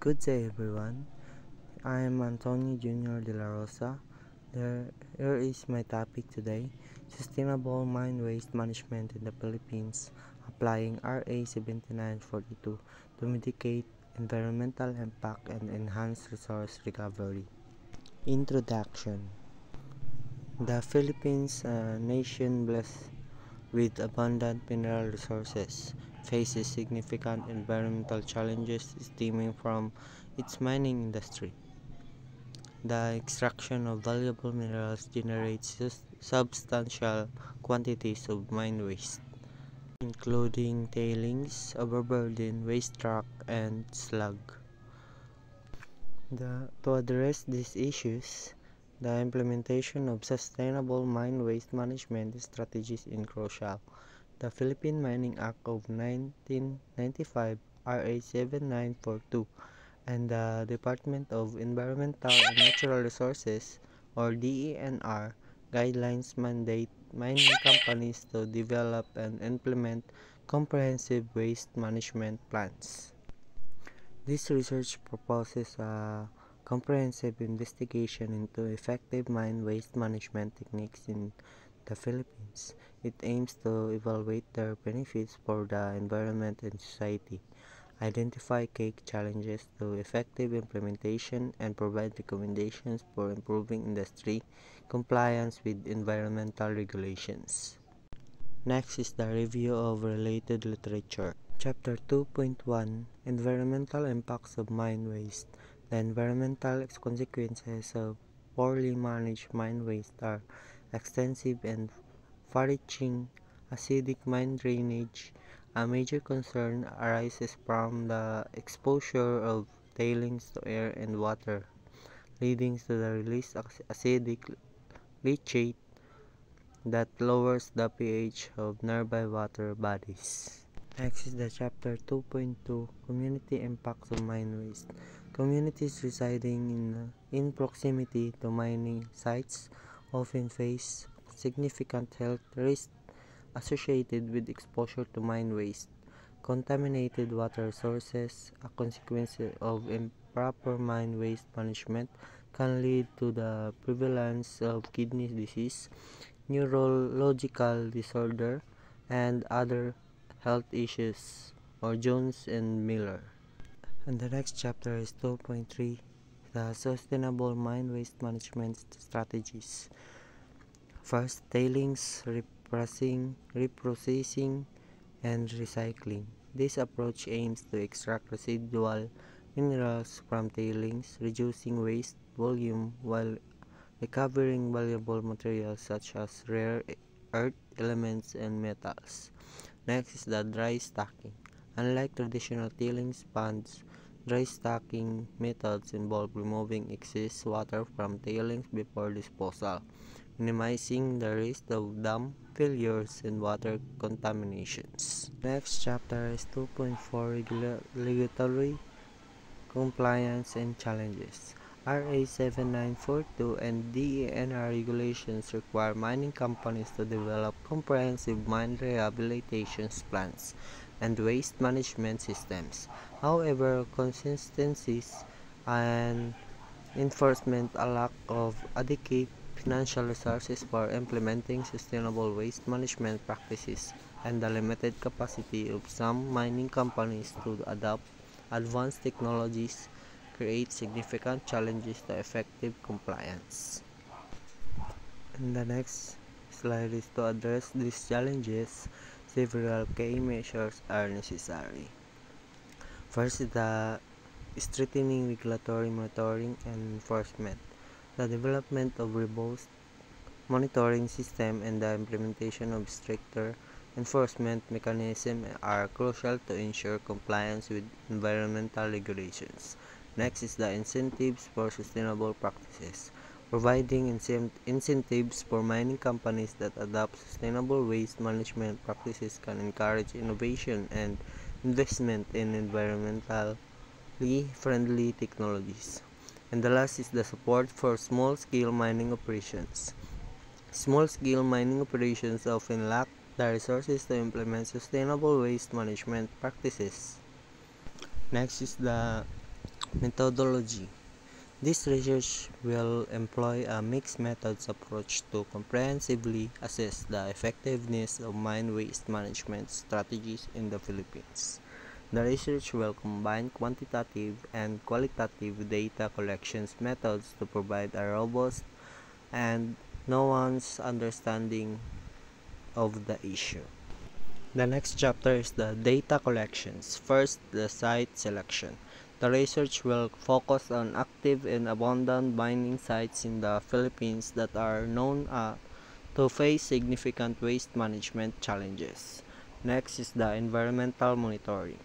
Good day, everyone. I am Antonio Jr. De La Rosa. Here is my topic today: Sustainable Mine Waste Management in the Philippines, applying RA 7942 to mitigate environmental impact and enhance resource recovery. Introduction. The Philippines, a nation blessed with abundant mineral resources, faces significant environmental challenges stemming from its mining industry. The extraction of valuable minerals generates substantial quantities of mine waste, including tailings, overburden, waste rock, and slag. To address these issues, the implementation of sustainable mine waste management strategies is crucial. The Philippine Mining Act of 1995 RA 7942 and the Department of Environmental and Natural Resources or DENR guidelines mandate mining companies to develop and implement comprehensive waste management plans. This research proposes a comprehensive investigation into effective mine waste management techniques in the Philippines. It aims to evaluate their benefits for the environment and society, identify key challenges to effective implementation, and provide recommendations for improving industry compliance with environmental regulations. Next is the review of related literature. Chapter 2.1 Environmental Impacts of Mine Waste. The environmental consequences of poorly managed mine waste are extensive and far-reaching. Acidic mine drainage. A major concern arises from the exposure of tailings to air and water, leading to the release of acidic leachate that lowers the pH of nearby water bodies. Next is the chapter 2.2 Community Impacts of Mine Waste. Communities residing in proximity to mining sites often face significant health risks associated with exposure to mine waste. Contaminated water sources, a consequence of improper mine waste management, can lead to the prevalence of kidney disease, neurological disorder, and other health issues, or Jones and Miller. And the next chapter is 2.3, the Sustainable Mine Waste Management Strategies. First, tailings reprocessing, and recycling. This approach aims to extract residual minerals from tailings, reducing waste volume while recovering valuable materials such as rare earth elements and metals. Next is the dry stacking. Unlike traditional tailings ponds, dry stacking methods involve removing excess water from tailings before disposal, minimizing the risk of dam failures and water contaminations. Next chapter is 2.4 Regulatory Compliance and Challenges. RA 7942 and DENR regulations require mining companies to develop comprehensive mine rehabilitation plans and waste management systems. However, consistencies and enforcement, a lack of adequate financial resources for implementing sustainable waste management practices, and the limited capacity of some mining companies to adopt advanced technologies create significant challenges to effective compliance. And the next slide is to address these challenges, several key measures are necessary. First is the strengthening regulatory monitoring and enforcement. The development of robust monitoring system and the implementation of stricter enforcement mechanisms are crucial to ensure compliance with environmental regulations. Next is the incentives for sustainable practices. Providing incentives for mining companies that adopt sustainable waste management practices can encourage innovation and investment in environmentally friendly technologies. And the last is the support for small-scale mining operations. Small-scale mining operations often lack the resources to implement sustainable waste management practices. Next is the Methodology. This research will employ a mixed methods approach to comprehensively assess the effectiveness of mine waste management strategies in the Philippines. The research will combine quantitative and qualitative data collection methods to provide a robust and nuanced understanding of the issue. The next chapter is the data collections. First, the site selection. The research will focus on active and abundant mining sites in the Philippines that are known to face significant waste management challenges. Next is the environmental monitoring.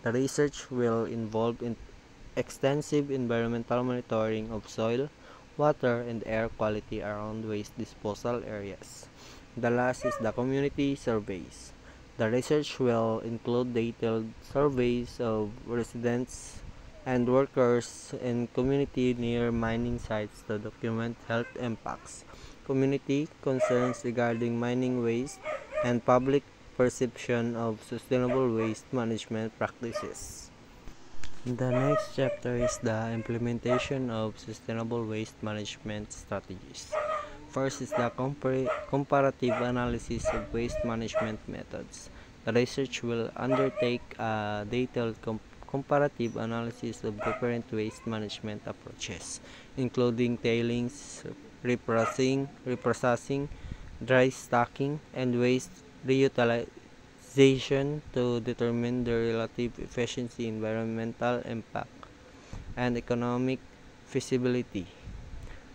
The research will involve extensive environmental monitoring of soil, water, and air quality around waste disposal areas. The last is the community surveys. The research will include detailed surveys of residents and workers in community near mining sites to document health impacts, community concerns regarding mining waste, and public perception of sustainable waste management practices. The next chapter is the implementation of sustainable waste management strategies. First is the comparative analysis of waste management methods. The research will undertake a detailed comparative analysis of different waste management approaches, including tailings, reprocessing, dry stacking, and waste reutilization to determine their relative efficiency, environmental impact, and economic feasibility.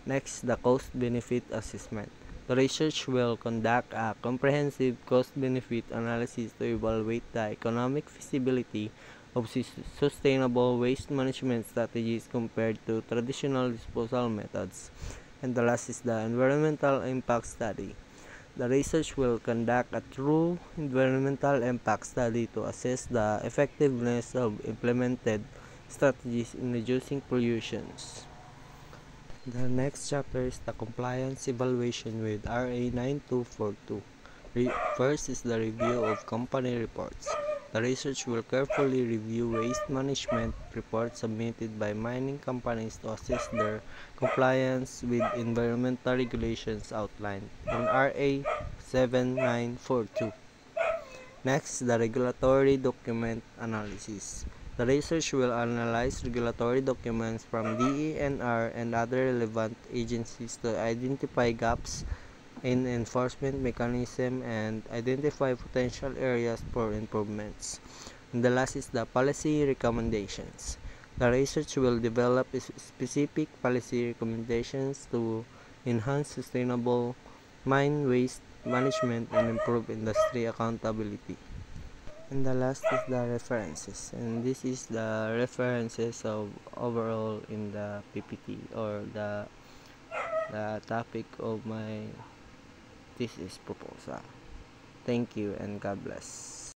Next, the cost-benefit assessment. The research will conduct a comprehensive cost-benefit analysis to evaluate the economic feasibility of sustainable waste management strategies compared to traditional disposal methods. And the last is the environmental impact study. The research will conduct a true environmental impact study to assess the effectiveness of implemented strategies in reducing pollutions. The next chapter is the compliance evaluation with RA 9242. First is the review of company reports. The research will carefully review waste management reports submitted by mining companies to assess their compliance with environmental regulations outlined in RA 7942. Next, the regulatory document analysis. The research will analyze regulatory documents from DENR and other relevant agencies to identify gaps in enforcement mechanism and identify potential areas for improvements. And the last is the policy recommendations. The research will develop specific policy recommendations to enhance sustainable mine waste management and improve industry accountability. And the last is the references, and this is the references of overall in the PPT or the topic of my thesis proposal. Thank you and God bless.